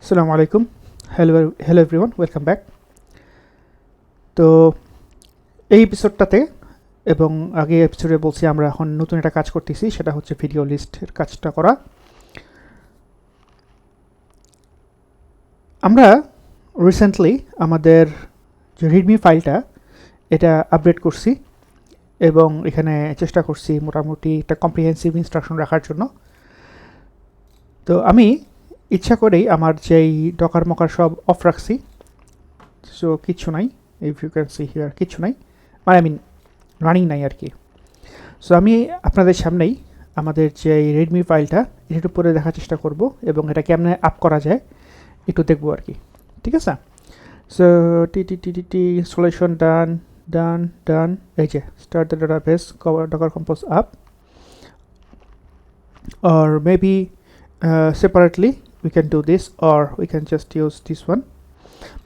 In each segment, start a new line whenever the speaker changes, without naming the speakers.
আসসালামু আলাইকুম। Hello everyone, welcome back. তো এই এপিসোডটাতে এবং আগে এপিসোডে বলছি আমরা এখন নতুন একটা কাজ করতেছি, সেটা হচ্ছে ভিডিও লিস্টের কাজটা করা। আমরা রিসেন্টলি আমাদের যে রিডমি ফাইলটা এটা আপডেট করছি এবং এখানে চেষ্টা করছি মোটামুটি একটা কম্প্রিহেন্সিভ ইনস্ট্রাকশন রাখার জন্য। তো আমি ইচ্ছা করেই আমার যেই ডকার মকার সব অফ রাখছি, সো কিচ্ছু নাই। If you can see here কিচ্ছু নাই, মানে আই মিন রানিং নাই আর কি। সো আমি আপনাদের সামনেই আমাদের যে রেডমি ফাইলটা এটা একটু পরে দেখার চেষ্টা করব এবং এটা কেমনে আপ করা যায় একটু দেখবো আর কি। ঠিক আছে? সো টি ইনস্টলেশন ডান ডান ডান। এই যে start the database Docker compose up, or maybe separately we can do this, or we can just use this one.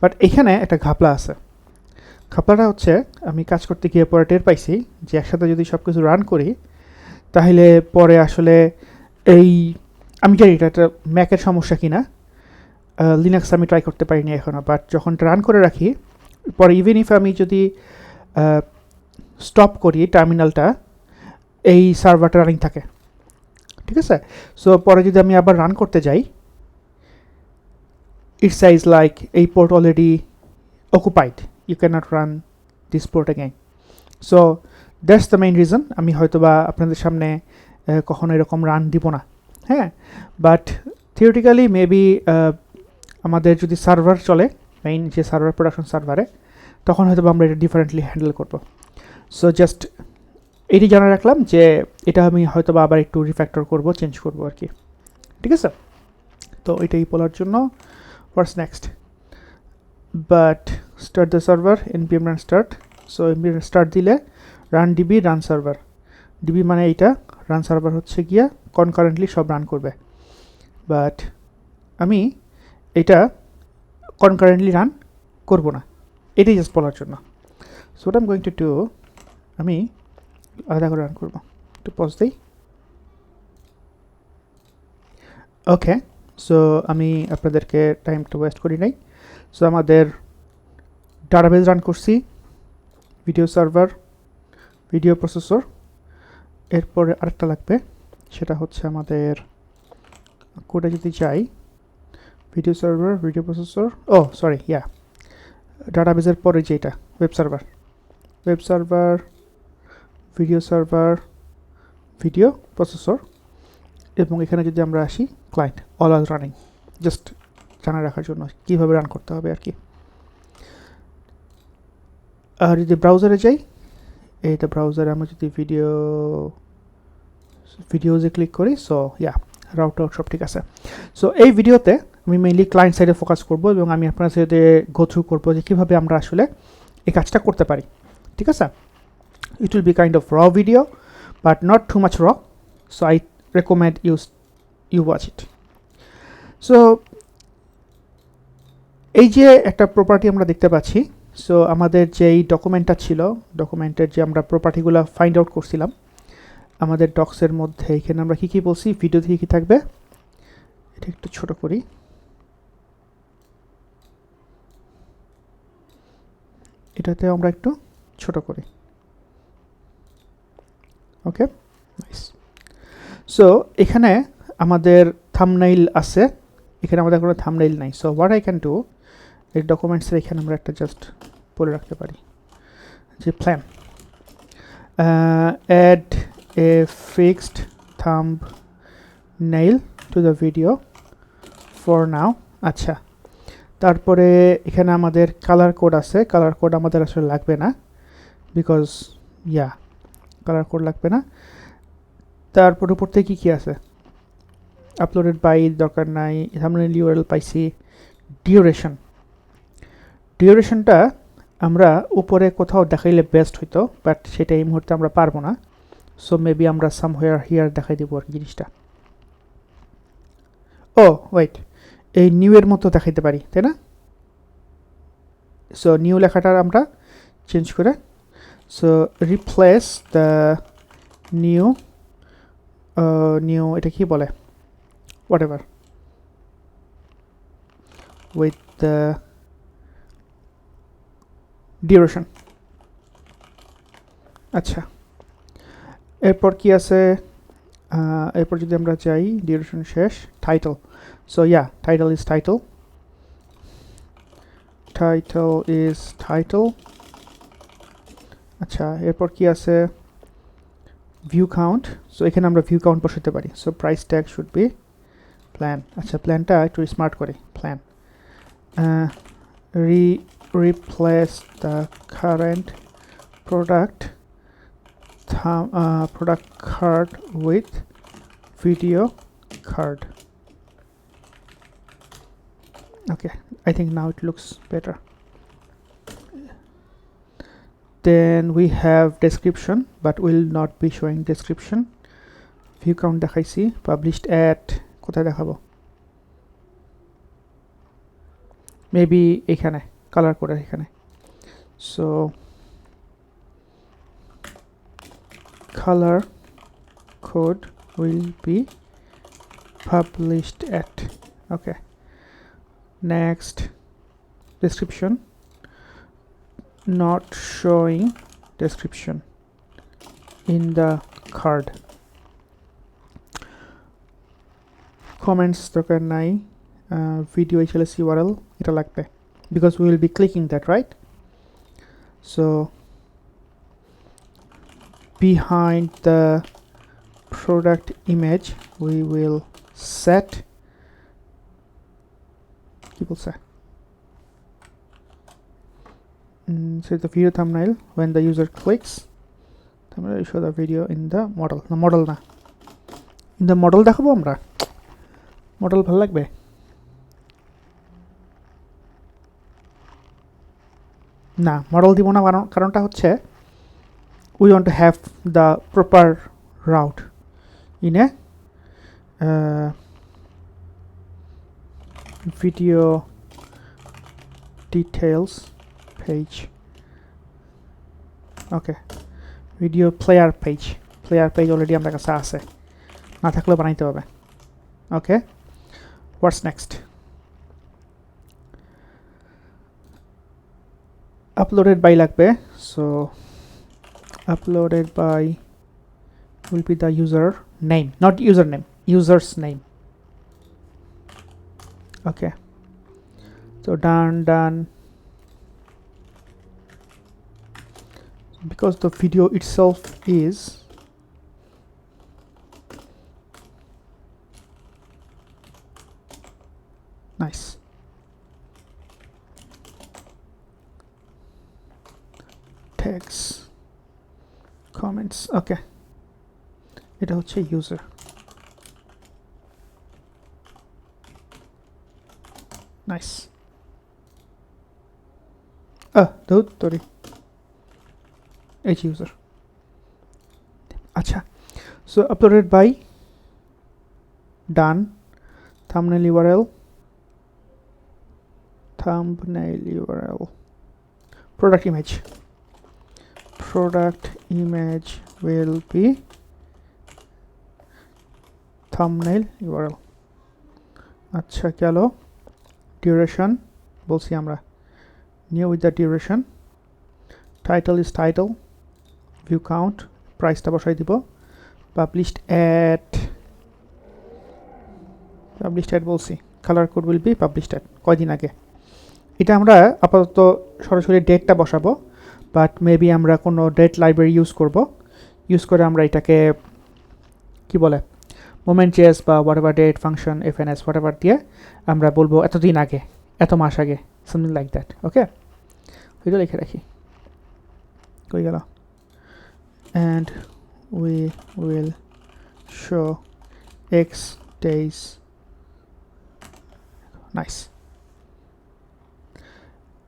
But এখানে একটা ঘাপলা আছে। ঘাপলাটা হচ্ছে আমি কাজ করতে গিয়ে পরে টের পাইছি যে একসাথে যদি সব কিছু রান করি তাহলে পরে আসলে এই আমি জানি এটা একটা ম্যাকের সমস্যা কিনা, লিনাক্স আমি ট্রাই করতে পারিনি এখনও, বাট যখন রান করে রাখি পরে ইভেন ইফ আমি যদি স্টপ করি টার্মিনালটা, এই সার্ভারটা রানিং থাকে। ঠিক আছে? সো পরে যদি আমি আবার রান করতে যাই, ইট সাইজ লাইক এই port already occupied, you cannot run this port again. So that's the main reason আমি হয়তোবা আপনাদের সামনে কখনো এরকম রান দিব না। হ্যাঁ, বাট থিওরিটিক্যালি মেবি আমাদের যদি সার্ভার চলে, মেইন যে সার্ভার প্রোডাকশন সার্ভারে, তখন হয়তো আমরা এটা ডিফারেন্টলি হ্যান্ডেল করব। সো জাস্ট এটি জানা রাখলাম যে এটা আমি হয়তোবা আবার একটু রিফ্যাক্টর করব, চেঞ্জ করব আর কি। ঠিক আছে? তো এটাই বলার জন্য what's next, but start the server npm run start. So npm start দিলে run db run server, db মানে এইটা, run server হচ্ছে গিয়া concurrently সব রান করবে। বাট আমি এটা concurrently রান করব না, এটাই জাস্ট বলার জন্য। So what I'm going to do, আমি আলাদা করে রান করব। একটু পজ দিই। ওকে, সো আমি আপনাদেরকে টাইমটা ওয়েস্ট করি নাই। সো আমাদের ডাটাবেস রান করছি, ভিডিও সার্ভার, ভিডিও প্রসেসর, এরপরে আরেকটা লাগবে, সেটা হচ্ছে আমাদের কোডে যদি যাই, ভিডিও সার্ভার, ভিডিও প্রসেসর, ও সরি ইয়া, ডাটাবেসের পরে যেটা web server, web server, video server, video processor, এবং এখানে যদি আমরা আসি ক্লায়েন্ট অল আর রানিং, জাস্ট জানা রাখার জন্য কীভাবে রান করতে হবে আর কি। আর যদি ব্রাউজারে যাই, এইটা ব্রাউজারে আমরা যদি ভিডিওজে ক্লিক করি, সো ইয়া রাউট সব ঠিক আছে। সো এই ভিডিওতে আমি মেইনলি ক্লায়েন্ট সাইডে ফোকাস করব এবং আমি আপনার সাথে গো থ্রু করবো যে কীভাবে আমরা আসলে এই কাজটা করতে পারি। ঠিক আছে? It will be kind of raw video, but not too much raw, so I recommend you watch it. So এই যে একটা প্রপার্টি আমরা দেখতে পাচ্ছি, সো আমাদের যেই ডকুমেন্টটা ছিল, ডকুমেন্টের যে আমরা প্রপার্টিগুলো ফাইন্ড আউট করছিলাম আমাদের ডক্সের মধ্যে, এখানে আমরা কী কী বলছি, ভিডিওতে কী কী থাকবে, এটা একটু ছোট করি। এটাতে আমরা একটু ছোট করি। ওকে, নাইস। সো এখানে আমাদের থাম্বনেইল আছে, এখানে আমাদের কোনো থাম্বনেইল নাই। So what I can do, এই ডকুমেন্টসের এখানে আমরা একটা জাস্ট বলে রাখতে পারি যে plan add a fixed thumbnail to the video for now. আচ্ছা, তারপরে এখানে আমাদের কালার কোড আছে, কালার কোড আমাদের আসলে লাগবে না, বিকজ ইয়া কালার কোড লাগবে না। তারপর উপর থেকে কী কী আছে, আপলোডেড বাই দরকার নাই, থাম্বনেইল ইউআরএল পাইছি, ডিউরেশন, ডিউরেশনটা আমরা উপরে কোথাও দেখাইলে বেস্ট হইতো, বাট সেটা এই মুহূর্তে আমরা পারবো না। সো মেবি আমরা সামহোয়ার হিয়ার দেখাই দেবো আর কি জিনিসটা। ও ওয়েট, এই নিউ এর মতো দেখাইতে পারি, তাই না? সো নিউ লেখাটা আমরা চেঞ্জ করে, so replace the new, new এটা কি বলে, what ever, with the duration. আচ্ছা, এরপর কি আছে? এরপর যদি আমরা চাই ডিউরেশন শেষ, title. So yeah, title is title, title is title. আচ্ছা, এরপর কি আছে? View count. সো এখানে আমরা ভিউ কাউন্ট বসাতে পারি। So price tag should be plan. আচ্ছা, প্ল্যানটা একটু স্মার্ট করি, plan replace the current product product card with video card. Okay, I think now it looks better. Then we have description, but will not be showing description. View count দেখাইছি, published at কোথায় দেখাবো? Maybe এখানে colour করে এখানে। So color code will be published at. Okay, next, description, not showing description in the card. Comments দরকার নাই, video HLS URL এটা লাগবে because we will be clicking that, right? So behind the product image we will set, people say, set the video thumbnail when the user clicks. Thumbnail will show the video in the model. না model না, in the model দেখাবো আমরা। model ভালো লাগবে। না, model দিব না, কারণটা হচ্ছে we want to have the proper route in a video details page. Okay, video player page already আমরা কাছে আছে, না থাকলে বানাইতে হবে। Okay, what's next? Uploaded by লাগবে। So uploaded by will be the user name, not username, user's name. Okay, so done. Because the video itself is nice, tags, comments. Okay, এটা হচ্ছে user। nice, sorry, user। আচ্ছা, so uploaded by, done, thumbnail URL, product image will be thumbnail URL। আচ্ছা, গেল। duration বলছি আমরা, new with the duration, title is title, view count, প্রাইসটা বসাই দিব, published at বলছি, color code will be published at কয়দিন আগে। এটা আমরা আপাতত সরাসরি ডেটটা বসাবো, বাট মেবি আমরা কোনো ডেট লাইব্রেরি ইউজ করে আমরা এটাকে কি বলে মোমেন্ট চেস বা হোয়াটএভার ডেট ফাংশন এফএনএস হোয়াটএভার দিয়ে আমরা বলবো এতদিন আগে, এত মাস আগে, সামথিং লাইক দ্যাট। ওকে, ওইটা লিখে রাখি, কই গেল? and we will show x days। nice।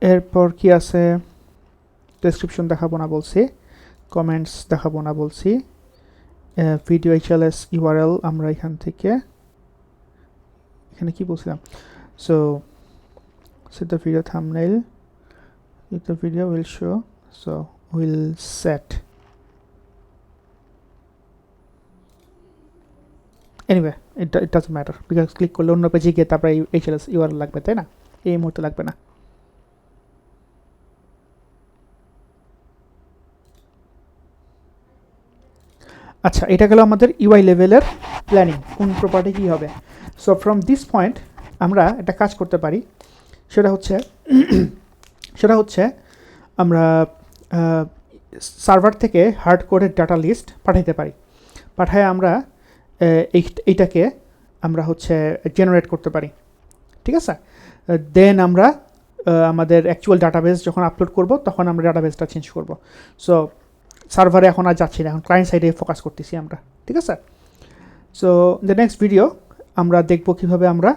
এরপর কি আছে? ডেসক্রিপশন দেখাবো না বলছি, কমেন্টস দেখাবো না বলছি, ভিডিও HLS URL আমরা এখান থেকে এখানে কি বলছিলাম? So set the video thumbnail, if the video will show, so we'll set, anyway it doesn't matter because click করলে অন্য পেজে গিয়ে তারপরে HLS URL লাগবে, তাই না? এই মুহূর্তে লাগবে না। আচ্ছা, এটা গেল আমাদের ইউআই লেভেলের প্ল্যানিং, কোন প্রপার্টি কী হবে। সো ফ্রম দিস পয়েন্ট আমরা একটা কাজ করতে পারি, সেটা হচ্ছে সেটা হচ্ছে আমরা সার্ভার থেকে হার্ড কোডের ডাটা লিস্ট পাঠাইতে পারি। পাঠায় আমরা এইটাকে আমরা হচ্ছে জেনারেট করতে পারি, ঠিক আছে। দেন আমরা আমাদের অ্যাকচুয়াল ডাটাবেস যখন আপলোড করব তখন আমরা ডাটাবেসটা চেঞ্জ করব। সো সার্ভারে এখন আর যাচ্ছি না, এখন ক্লায়েন্ট সাইডে ফোকাস করতেছি আমরা, ঠিক আছে। সো দ্য নেক্সট ভিডিও আমরা দেখব কীভাবে আমরা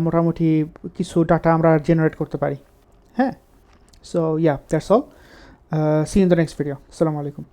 মোটামুটি কিছু ডাটা আমরা জেনারেট করতে পারি। হ্যাঁ, so yeah that's all, see in the next video. আসসালামু আলাইকুম।